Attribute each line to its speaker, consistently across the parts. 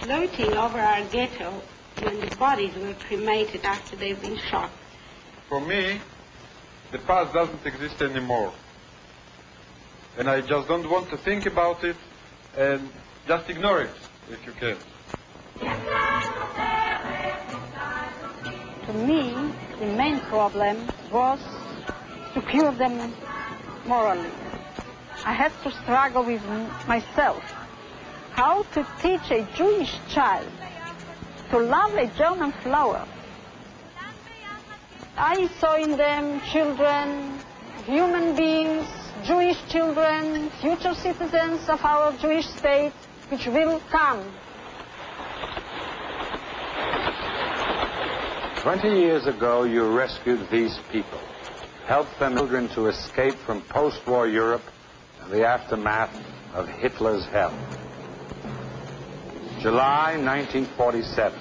Speaker 1: floating over our ghetto when the bodies were cremated after they've been shot.
Speaker 2: For me, the past doesn't exist anymore. And I just don't want to think about it and just ignore it, if you can.
Speaker 3: To me, the main problem was to cure them morally. I had to struggle with myself. How to teach a Jewish child to love a German flower. I saw in them children, human beings, Jewish children, future citizens of our Jewish state, which will come.
Speaker 4: 20 years ago, you rescued these people, helped them children to escape from post-war Europe and the aftermath of Hitler's hell. July 1947,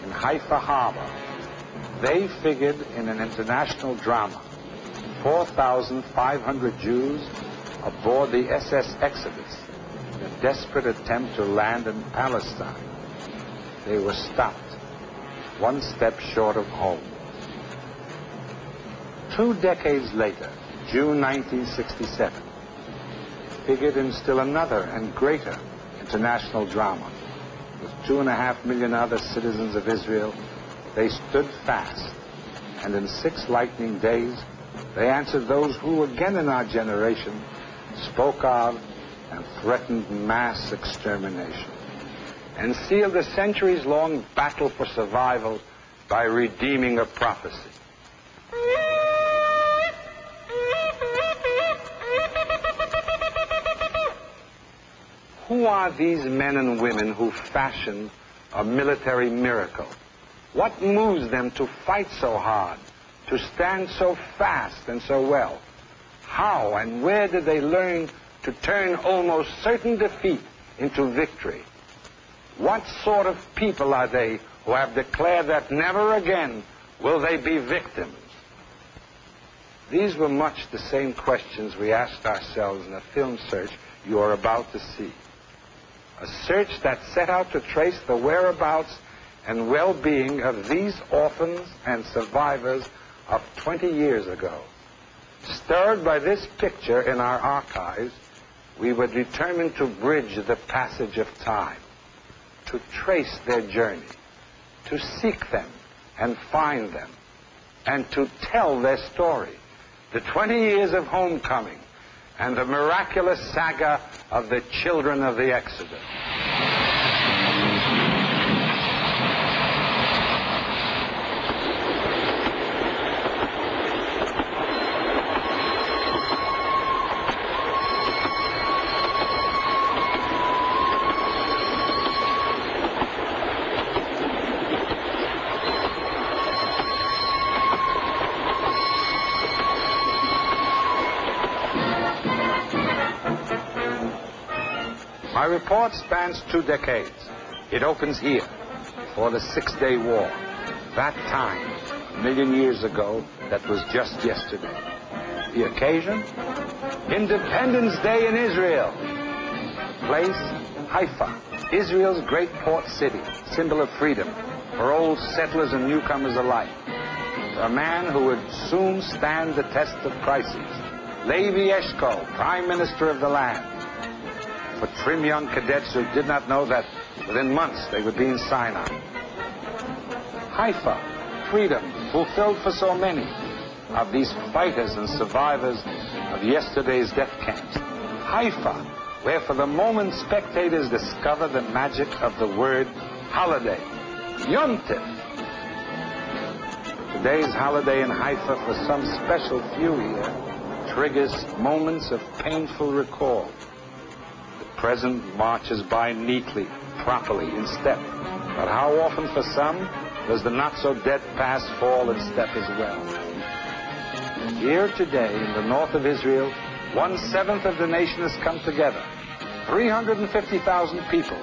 Speaker 4: in Haifa Harbor, they figured in an international drama, 4,500 Jews aboard the SS Exodus in a desperate attempt to land in Palestine. They were stopped, one step short of home. 2 decades later, June 1967, figured in still another and greater international drama. With 2.5 million other citizens of Israel, they stood fast, and in 6 lightning days, they answered those who, again in our generation, spoke of and threatened mass extermination, and sealed a centuries-long battle for survival by redeeming a prophecy. Who are these men and women who fashioned a military miracle? What moves them to fight so hard, to stand so fast and so well? How and where did they learn to turn almost certain defeat into victory? What sort of people are they who have declared that never again will they be victims? These were much the same questions we asked ourselves in a film search you are about to see. A search that set out to trace the whereabouts and well-being of these orphans and survivors of 20 years ago. Stirred by this picture in our archives, we were determined to bridge the passage of time, to trace their journey, to seek them and find them, and to tell their story, the 20 years of homecoming and the miraculous saga of the children of the Exodus. My report spans 2 decades. It opens here, before the 6-Day War. That time, 1 million years ago, that was just yesterday. The occasion? Independence Day in Israel. Place? Haifa, Israel's great port city, symbol of freedom for old settlers and newcomers alike. For a man who would soon stand the test of crises, Levi Eshkol, Prime Minister of the land. For trim young cadets who did not know that within months they would be in Sinai. Haifa, freedom, fulfilled for so many of these fighters and survivors of yesterday's death camps. Haifa, where for the moment spectators discover the magic of the word holiday, Yom Tov. Today's holiday in Haifa for some special few here triggers moments of painful recall. Present marches by neatly, properly, in step. But how often for some does the not-so-dead past fall in step as well? Here today, in the north of Israel, 1/7 of the nation has come together. 350,000 people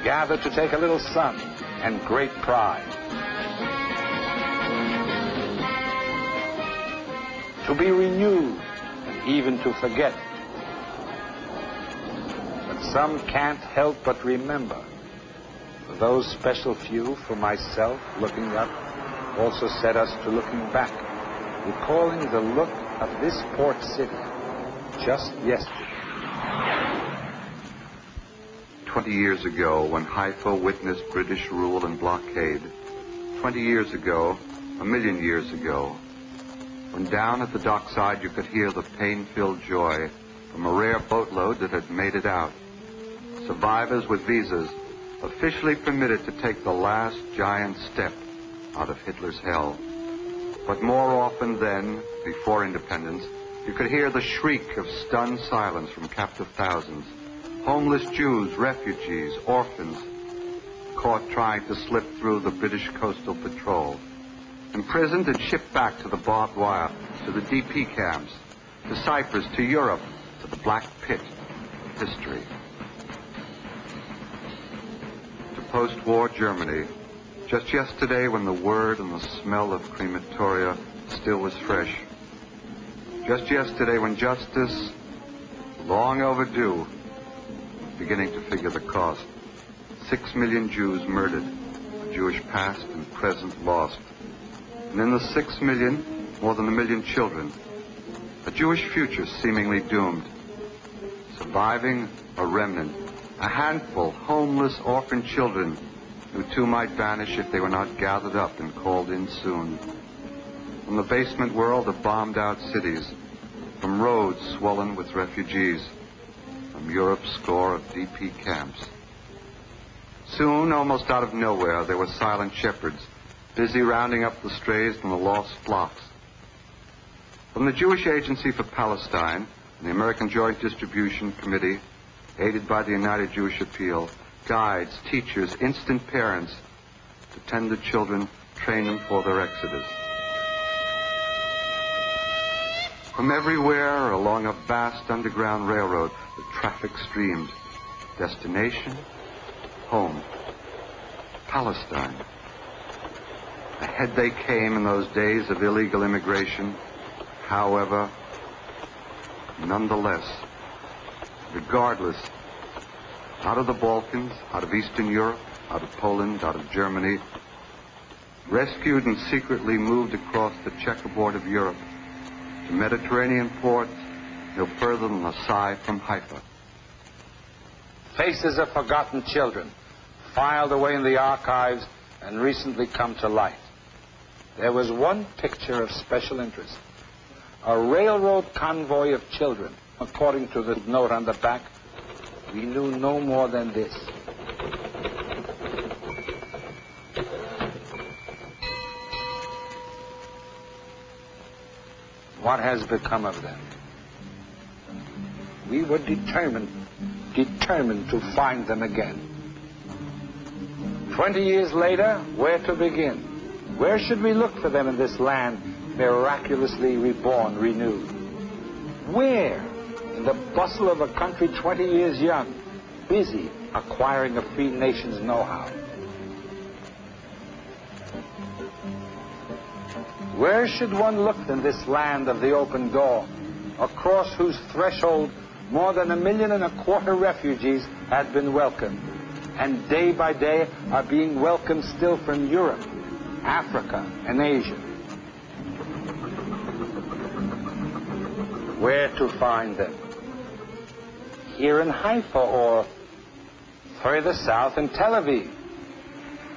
Speaker 4: gathered to take a little sun and great pride. To be renewed, and even to forget. Some can't help but remember Those special few, for myself, looking up, also set us to looking back, recalling the look of this port city just yesterday.
Speaker 5: 20 years ago, when Haifa witnessed British rule and blockade, 20 years ago, a million years ago, when down at the dockside you could hear the pain-filled joy from a rare boatload that had made it out. Survivors with visas, officially permitted to take the last giant step out of Hitler's hell. But more often then, before independence, you could hear the shriek of stunned silence from captive thousands. Homeless Jews, refugees, orphans, caught trying to slip through the British coastal patrol. Imprisoned and shipped back to the barbed wire, to the DP camps, to Cyprus, to Europe, to the black pit of history. To post-war Germany, just yesterday when the word and the smell of crematoria still was fresh. Just yesterday when justice, long overdue, was beginning to figure the cost. 6 million Jews murdered, a Jewish past and present lost. And in the 6 million, more than 1 million children, a Jewish future seemingly doomed. Surviving, a remnant, a handful, homeless, orphan children who too might vanish if they were not gathered up and called in soon. From the basement world of bombed-out cities, from roads swollen with refugees, from Europe's score of DP camps. Soon, almost out of nowhere, there were silent shepherds, busy rounding up the strays from the lost flocks. From the Jewish Agency for Palestine and the American Joint Distribution Committee, aided by the United Jewish Appeal, guides, teachers, instant parents, to tend the children, train them for their exodus. From everywhere along a vast underground railroad, the traffic streamed. Destination, home, Palestine. Ahead they came in those days of illegal immigration. However, nonetheless, regardless, out of the Balkans, out of Eastern Europe, out of Poland, out of Germany, rescued and secretly moved across the checkerboard of Europe to Mediterranean ports no further than a sigh from Haifa.
Speaker 4: Faces of forgotten children, filed away in the archives and recently come to light. There was one picture of special interest. A railroad convoy of children. According to the note on the back, we knew no more than this. What has become of them? We were determined to find them again. 20 years later, where to begin? Where should we look for them in this land miraculously reborn, renewed? Where? In the bustle of a country 20 years young, busy acquiring a free nation's know-how. Where should one look in this land of the open door, across whose threshold more than 1.25 million refugees had been welcomed, and day by day are being welcomed still from Europe, Africa, and Asia? Where to find them? Here in Haifa, or further south in Tel Aviv,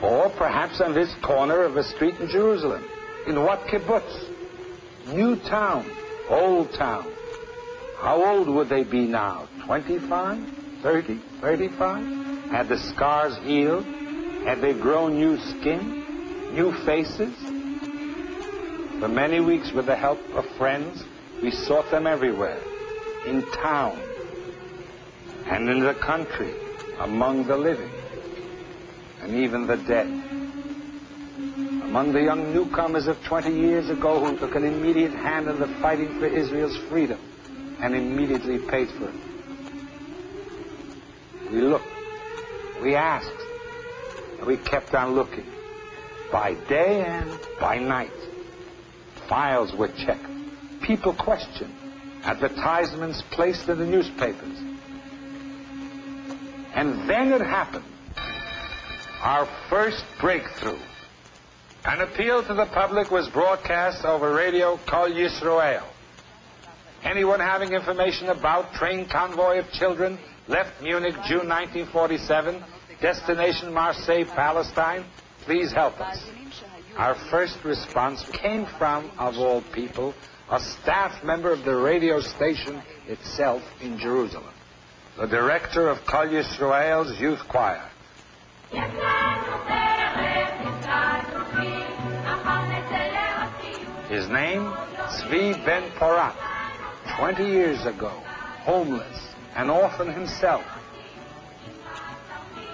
Speaker 4: or perhaps on this corner of a street in Jerusalem. In what kibbutz? New town, old town. How old would they be now? 25, 30, 35? Had the scars healed? Had they grown new skin, new faces? For many weeks, with the help of friends, we sought them everywhere, in town and in the country, among the living and even the dead. Among the young newcomers of 20 years ago who took an immediate hand in the fighting for Israel's freedom and immediately paid for it. We looked, we asked, and we kept on looking, by day and by night. Files were checked. People questioned. Advertisements placed in the newspapers. And then it happened. our first breakthrough. An appeal to the public was broadcast over radio Kol Yisrael. Anyone having information about train convoy of children left Munich June 1947, destination Marseille, Palestine, please help us. Our first response came from, of all people, a staff member of the radio station itself in Jerusalem, the director of Kol Yisrael's youth choir. His name, Zvi Ben Porat. 20 years ago, homeless, an orphan himself.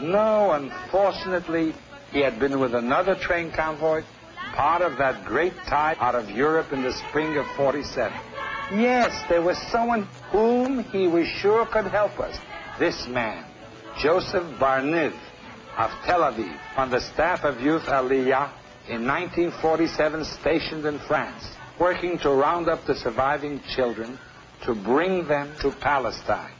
Speaker 4: No, unfortunately, he had been with another train convoy, part of that great tide out of Europe in the spring of 47. Yes, there was someone whom he was sure could help us. This man, Joseph Barniv of Tel Aviv, on the staff of Youth Aliyah in 1947, stationed in France, working to round up the surviving children to bring them to Palestine.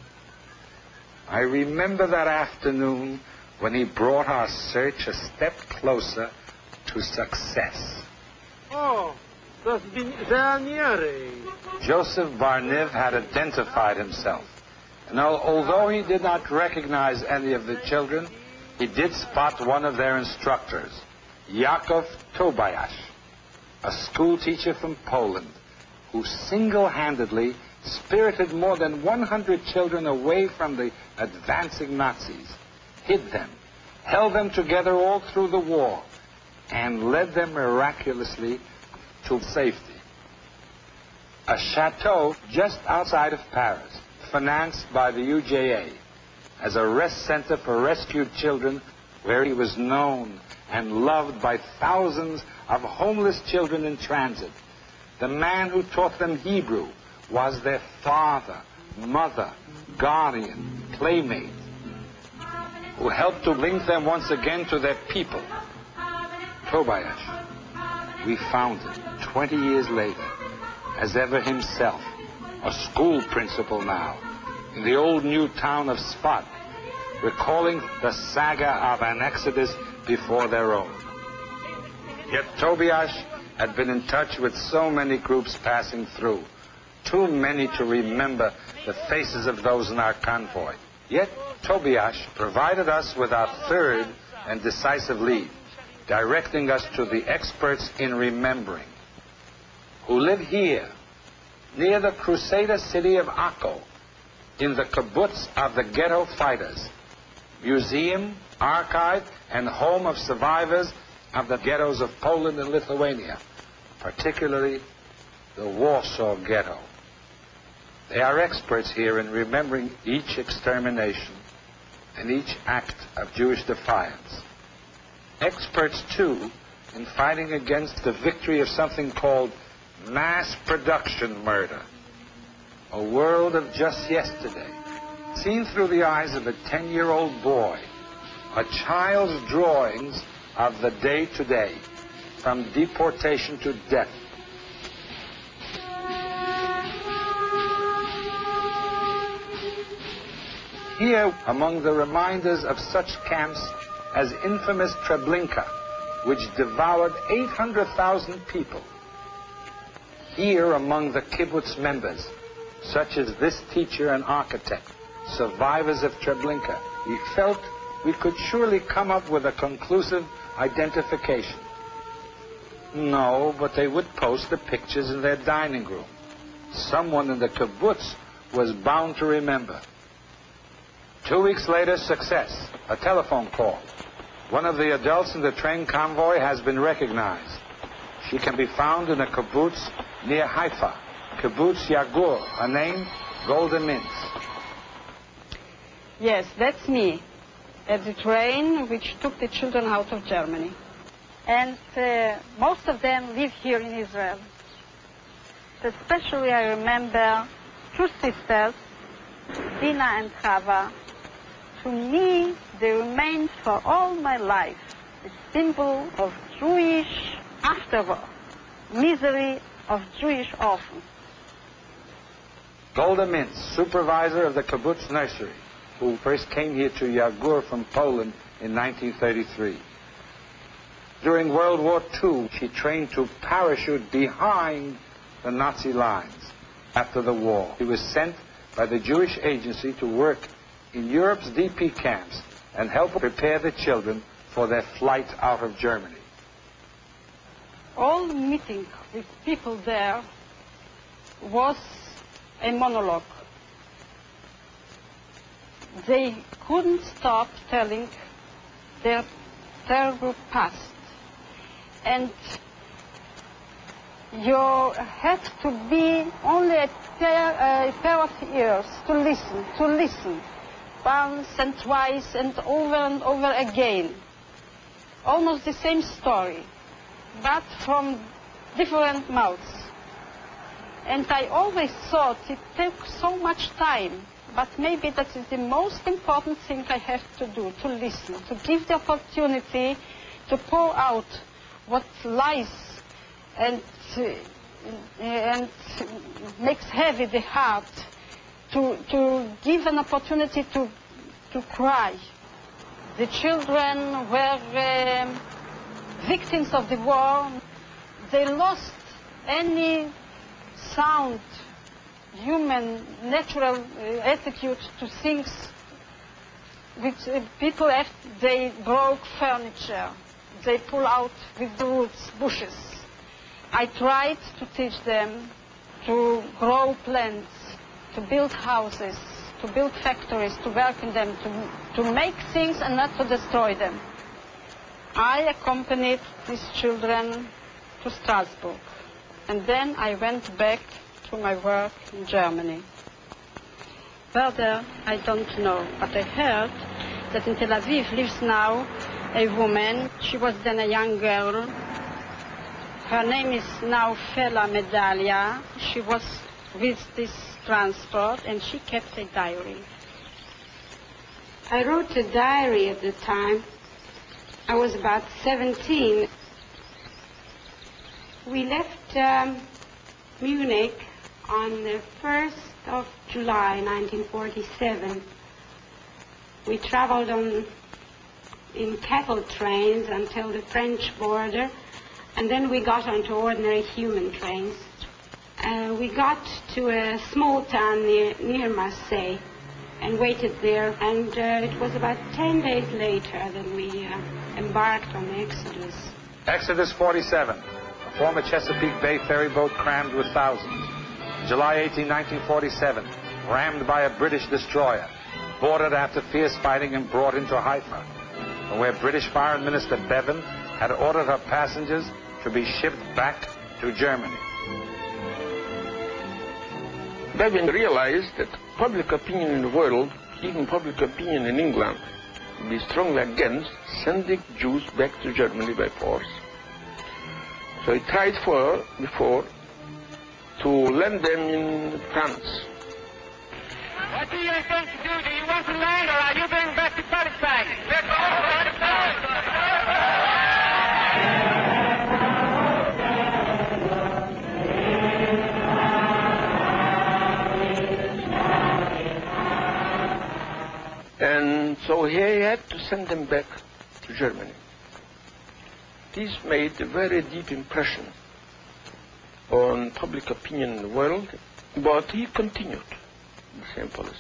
Speaker 4: I remember that afternoon when he brought our search a step closer to success.
Speaker 6: Oh, das bin Zaniere.
Speaker 4: Joseph Barniv had identified himself, and although he did not recognize any of the children, he did spot one of their instructors, Yakov Tobiasz, a school teacher from Poland, who single-handedly spirited more than 100 children away from the advancing Nazis, hid them, held them together all through the war, and led them miraculously to safety. A chateau just outside of Paris, financed by the UJA, as a rest center for rescued children, where he was known and loved by thousands of homeless children in transit. The man who taught them Hebrew was their father, mother, guardian, playmate, who helped to link them once again to their people. Tobiasz, we found him 20 years later, as ever himself, a school principal now, in the old new town of Sfat, recalling the saga of an exodus before their own. Yet Tobiasz had been in touch with so many groups passing through, too many to remember the faces of those in our convoy. Yet Tobiasz provided us with our third and decisive lead, directing us to the experts in remembering, who live here, near the Crusader city of Akko, in the kibbutz of the ghetto fighters, museum, archive, and home of survivors of the ghettos of Poland and Lithuania, particularly the Warsaw Ghetto. They are experts here in remembering each extermination and each act of Jewish defiance. Experts, too, in fighting against the victory of something called mass production murder, a world of just yesterday, seen through the eyes of a 10-year-old boy, a child's drawings of the day today, from deportation to death. Here, among the reminders of such camps as infamous Treblinka, which devoured 800,000 people. Here, among the kibbutz members, such as this teacher and architect, survivors of Treblinka, we felt we could surely come up with a conclusive identification. No, but they would post the pictures in their dining room. Someone in the kibbutz was bound to remember. 2 weeks later, success, a telephone call. One of the adults in the train convoy has been recognized. She can be found in a kibbutz near Haifa, kibbutz Yagur, her name, Golden Mints.
Speaker 3: Yes, that's me, at the train which took the children out of Germany. And most of them live here in Israel. Especially I remember two sisters, Dina and Chava. To me, they remain for all my life a symbol of Jewish afterwar, misery of Jewish orphans.
Speaker 4: Golda Mintz, supervisor of the kibbutz nursery, who first came here to Yagur from Poland in 1933. During World War II, she trained to parachute behind the Nazi lines. After the war, she was sent by the Jewish Agency to work in Europe's DP camps and help prepare the children for their flight out of Germany.
Speaker 3: All meeting with people there was a monologue. They couldn't stop telling their terrible past. And you had to be only a pair of ears to listen, once and twice and over again. Almost the same story, but from different mouths. And I always thought it took so much time, but maybe that is the most important thing I have to do, to listen, to give the opportunity to pour out what lies and makes heavy the heart, to give an opportunity to cry. The children were victims of the war. They lost any sound, human, natural attitude to things which people have. They broke furniture. They pull out with the roots, bushes. I tried to teach them to grow plants, to build houses, to build factories, to work in them, to make things and not to destroy them. I accompanied these children to Strasbourg, and then I went back to my work in Germany. Further, I don't know, but I heard that in Tel Aviv lives now a woman. She was then a young girl. Her name is now Fela Medalia. She was with this transport, and she kept a diary.
Speaker 1: I wrote a diary at the time. I was about 17. We left Munich on the 1st of July, 1947. We traveled in cattle trains until the French border, and then we got onto ordinary human trains. We got to a small town near Marseille and waited there, and it was about 10 days later that we embarked on the Exodus.
Speaker 4: Exodus 47, a former Chesapeake Bay ferry boat crammed with thousands. July 18, 1947, rammed by a British destroyer, boarded after fierce fighting and brought into Haifa, where British Foreign Minister Bevan had ordered her passengers to be shipped back to Germany.
Speaker 7: Bevan realized that public opinion in the world, even public opinion in England, would be strongly against sending Jews back to Germany by force. So he tried before to land them in France.
Speaker 6: What do you intend to do? Do you want to land, or are you going back to Palestine? Let's go to Palestine!
Speaker 7: And so he had to send them back to Germany. This made a very deep impression on public opinion in the world, but he continued the same policy.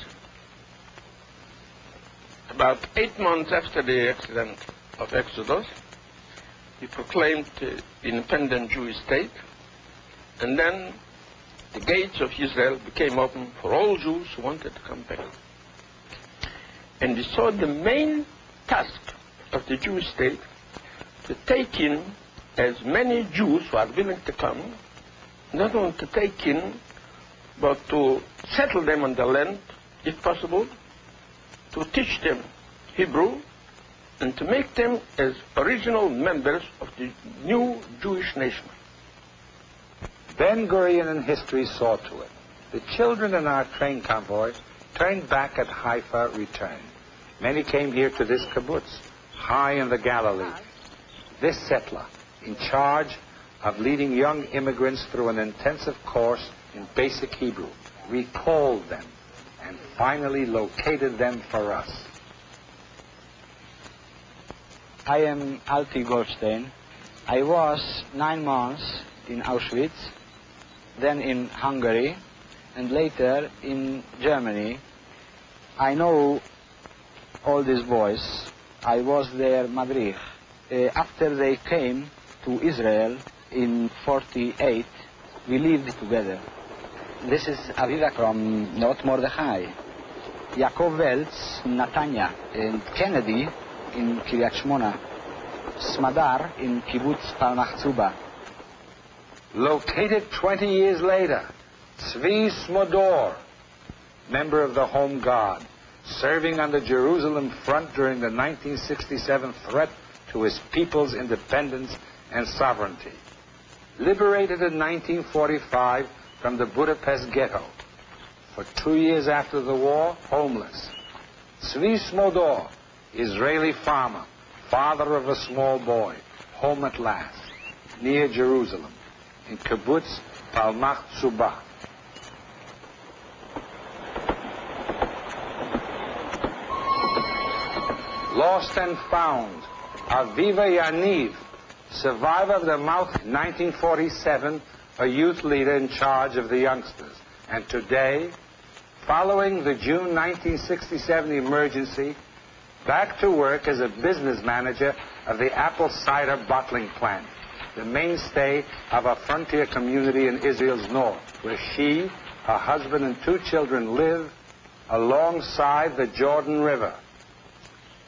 Speaker 7: About 8 months after the accident of Exodus, he proclaimed the independent Jewish state, and then the gates of Israel became open for all Jews who wanted to come back. And we saw the main task of the Jewish state to take in as many Jews who are willing to come, not only to take in, but to settle them on the land, if possible, to teach them Hebrew, and to make them as original members of the new Jewish nation.
Speaker 4: Ben-Gurion in history saw to it. The children in our train convoy turned back at Haifa returned. Many came here to this kibbutz, high in the Galilee. This settler, in charge of leading young immigrants through an intensive course in basic Hebrew, recalled them and finally located them for us.
Speaker 8: I am Alfie Goldstein. I was 9 months in Auschwitz, then in Hungary, and later in Germany. I know all these boys. I was their madrich. After they came to Israel in 1948, we lived together. This is Aviva from Mאות Mordechai, Yaakov Welz in Netanya, and Kennedy in Kiryat Shmona, Smadar in Kibbutz Palmach Tzuba.
Speaker 4: Located 20 years later, Tzvi Smodor, member of the Home Guard, serving on the Jerusalem front during the 1967 threat to his people's independence and sovereignty. Liberated in 1945 from the Budapest ghetto. For 2 years after the war, homeless. Tzvi Smodor, Israeli farmer, father of a small boy, home at last, near Jerusalem, in Kibbutz Palmach Tzuba. Lost and found, Aviva Yaniv, survivor of the Mouth 1947, a youth leader in charge of the youngsters. And today, following the June 1967 emergency, back to work as a business manager of the apple cider bottling plant, the mainstay of a frontier community in Israel's north, where she, her husband, and 2 children live alongside the Jordan River.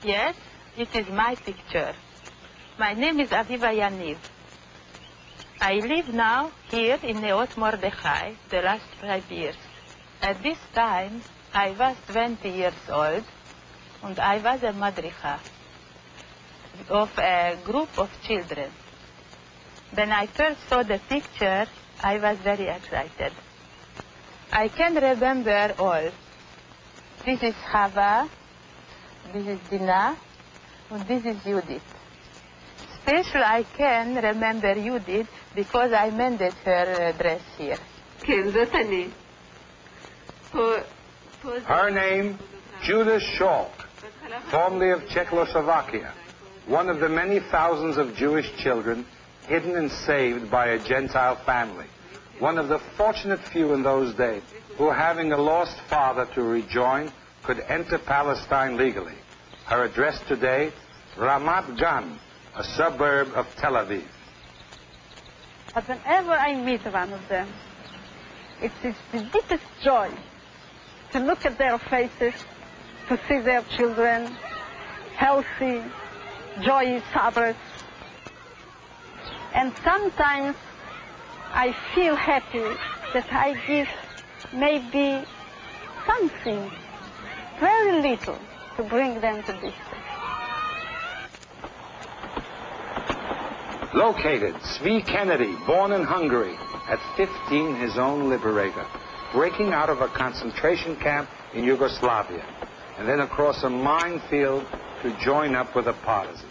Speaker 9: Yes, it is my picture. My name is Aviva Yaniv. I live now here in Mאות Mordechai the last 5 years. At this time, I was 20 years old, and I was a madricha of a group of children. When I first saw the picture, I was very excited. I can remember all. This is Hava, this is Dina, and this is Yehudit. Especially I can remember Yehudit because I mended her dress here.
Speaker 4: Her name, Judith Schalk, formerly of Czechoslovakia, one of the many thousands of Jewish children hidden and saved by a Gentile family, one of the fortunate few in those days who, having a lost father to rejoin, could enter Palestine legally. Her address today, Ramat Gan, a suburb of Tel Aviv.
Speaker 3: But whenever I meet one of them, it is the deepest joy to look at their faces, to see their children healthy, joyous others. And sometimes I feel happy that I give maybe something, very little, to bring them to this place.
Speaker 4: Located, Tzvi Kennedy, born in Hungary, at 15 his own liberator, breaking out of a concentration camp in Yugoslavia, and then across a minefield to join up with the partisans.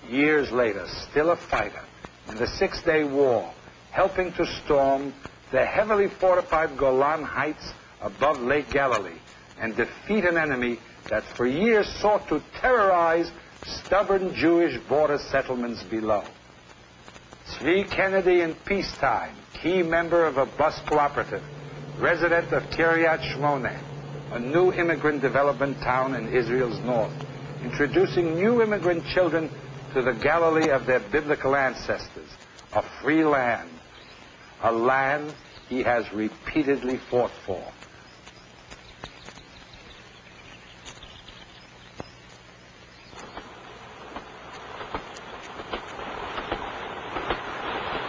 Speaker 4: Years later, still a fighter, in the Six-Day War, helping to storm the heavily fortified Golan Heights above Lake Galilee and defeat an enemy that for years sought to terrorize stubborn Jewish border settlements below. Tzvi Kennedy in peacetime, key member of a bus cooperative, resident of Kiryat Shmona, a new immigrant development town in Israel's north, introducing new immigrant children to the Galilee of their biblical ancestors, a free land, a land he has repeatedly fought for.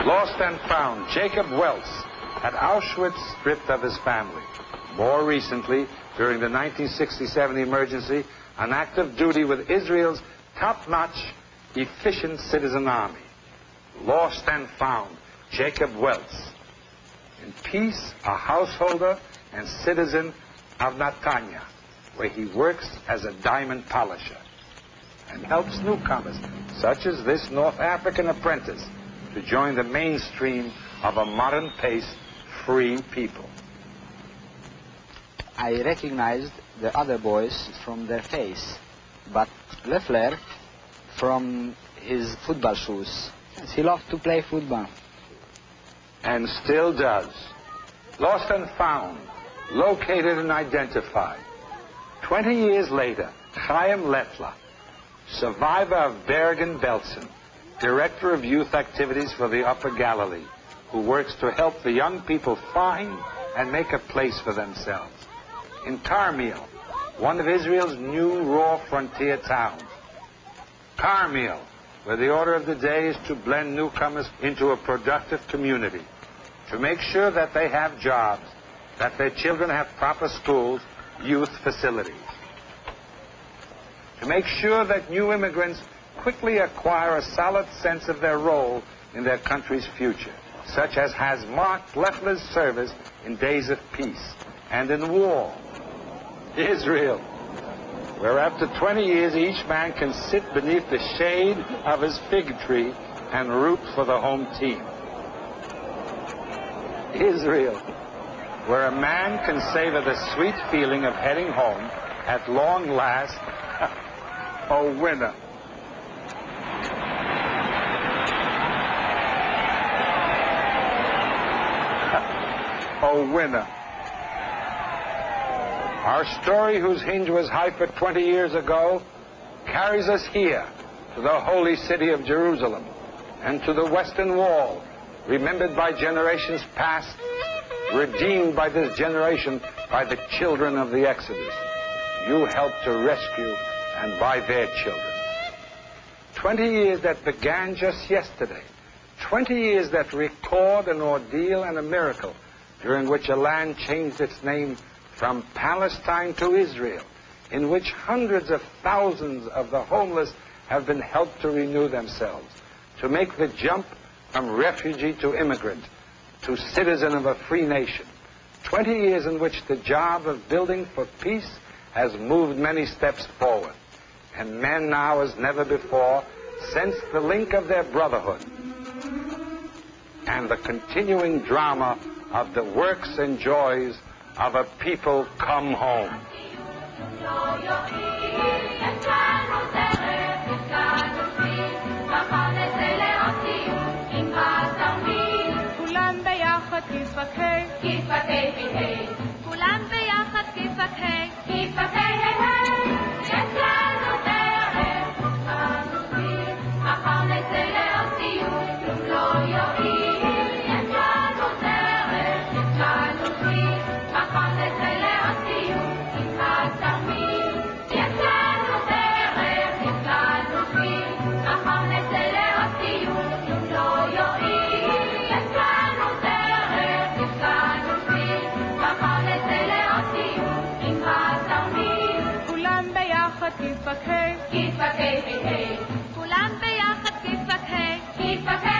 Speaker 4: Lost and found, Jacob Welz, at Auschwitz, stripped of his family. More recently, during the 1967 emergency, on active duty with Israel's top-notch, efficient citizen army. Lost and found, Jacob Welz. In peace, a householder and citizen of Netanya, where he works as a diamond polisher and helps newcomers, such as this North African apprentice, to join the mainstream of a modern-paced, free people.
Speaker 8: I recognized the other boys from their face, but Leffler from his football shoes. He loved to play football.
Speaker 4: And still does. Lost and found, located and identified. 20 years later, Chaim Leffler, survivor of Bergen-Belsen, director of youth activities for the Upper Galilee, who works to help the young people find and make a place for themselves. In Carmel, one of Israel's new raw frontier towns. Carmel, where the order of the day is to blend newcomers into a productive community, to make sure that they have jobs, that their children have proper schools, youth facilities, to make sure that new immigrants quickly acquire a solid sense of their role in their country's future, such as has marked Leffler's service in days of peace and in war. Israel, where after 20 years each man can sit beneath the shade of his fig tree and root for the home team. Israel, where a man can savor the sweet feeling of heading home at long last a winner. A winner. Our story, whose hinge was high for 20 years ago, carries us here to the holy city of Jerusalem and to the Western Wall, remembered by generations past, redeemed by this generation by the children of the Exodus. You helped to rescue and by their children. 20 years that began just yesterday. 20 years that record an ordeal and a miracle during which a land changed its name from Palestine to Israel, in which hundreds of thousands of the homeless have been helped to renew themselves, to make the jump from refugee to immigrant, to citizen of a free nation. 20 years in which the job of building for peace has moved many steps forward, and men now as never before sense the link of their brotherhood and the continuing drama of the works and joys of a people come home.
Speaker 10: כולם ביחד כיפק, כיפק